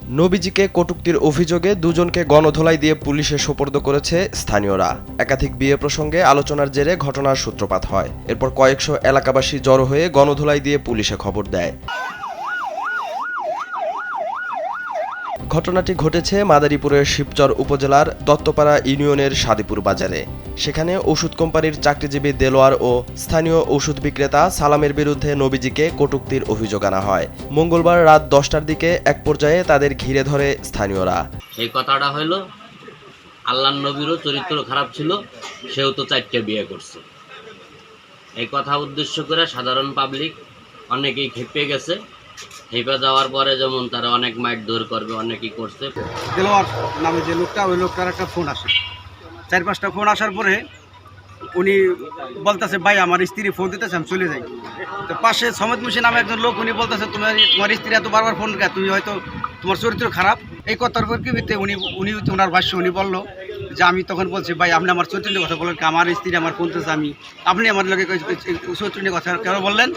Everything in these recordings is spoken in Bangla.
নবীজিকে কটূক্তির অভিযোগে দুজনকে গণধোলাই দিয়ে পুলিশে সোপর্দ করেছে স্থানীয়রা। একাধিক বিয়ে প্রসঙ্গে আলোচনার জেরে ঘটনার সূত্রপাত হয়। এরপর কয়েকশো এলাকাবাসী জড়ো হয়ে গণধোলাই দিয়ে পুলিশে খবর দেয়। ঘটনাটি ঘটেছে মাদারীপুরের শিবচর উপজেলার দত্তপাড়া ইউনিয়নের সাদিপুর বাজারে। সেখানে ওষুধ কোম্পানির চাকরিজীবী দেলোয়ার ও স্থানীয় ওষুধ বিক্রেতা সালামের বিরুদ্ধে নবীজিকে কটূক্তির অভিযোগ আনা হয়। মঙ্গলবার রাত 10টার দিকে এক পর্যায়ে তাদের ঘিরে ধরে স্থানীয়রা। এই কথাটা হলো আল্লাহর নবীরও চরিত্র খারাপ ছিল, সেও তো 4টে বিয়ে করছে। এই কথা উদ্দেশ্য করে সাধারণ পাবলিক অনেকেই খেপে গেছে। খেপে যাওয়ার পরে যেমন তারা অনেক মারধর করবে, অনেকেই করছে। দেলোয়ার নামে যে লোকটা, ওই লোকটার একটা ফোন আসে। 4-5টা ফোন আসার পরে উনি বলতেছে, ভাই আমার স্ত্রী ফোন দিতেছে, আমি চলে যাই। তো পাশে সমেত মুশি নামে একজন লোক, উনি বলতেছে, তোমার স্ত্রী এত বারবার ফোন করে, তুমি হয়তো তোমার চরিত্র খারাপ। এই কথার পরিপ্রেক্ষিতে উনি ওনার ভাষ্য উনি বললো যে আমি তখন বলছি, ভাই আপনি আমার চরিত্র নিয়ে কথা বলেন, আমার স্ত্রী আমার ফোন দিতেছে, আপনি আমার লোকে চরিত্র নিয়ে কথা কেন বললেন?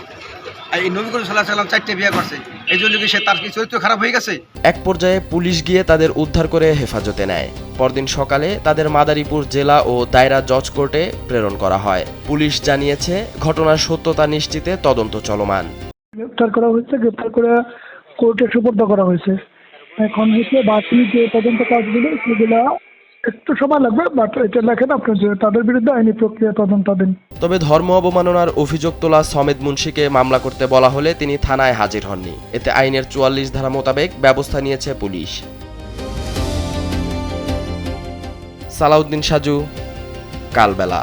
এই নবী করিম সাল্লাল্লাহু আলাইহি ওয়াসাল্লাম 4টে বিয়ে করছে, এই জন্য কি সে তার কি চরিত্র খারাপ হয়ে গেছে? এক পর্যায়ে পুলিশ গিয়ে তাদের উদ্ধার করে হেফাজতে নেয়। পরদিন সকালে তাদের মাদারীপুর জেলা ও দায়রা জজ কোর্টে প্রেরণ করা হয়। পুলিশ জানিয়েছে, ঘটনার সত্যতা নিশ্চিতে তদন্ত চলমান। গ্রেপ্তার করা হয়েছে, গ্রেপ্তার করে কোর্টে সুপর্দ করা হয়েছে। এখন বাকি যে তদন্ত কাজগুলো সেগুলো একটু সময় লাগবে, বাট এটা লেখেন আপনার যে তাদের বিরুদ্ধে আইনি প্রক্রিয়া তদন্তাধীন। তবে ধর্ম অবমাননার অভিযোগ তোলা সমেদ মুন্সিকে মামলা করতে বলা হলে তিনি থানায় হাজির হননি। এতে আইনের 44 ধারা মোতাবেক ব্যবস্থা নিয়েছে পুলিশ। সালাউদ্দিন সাজু, কালবেলা।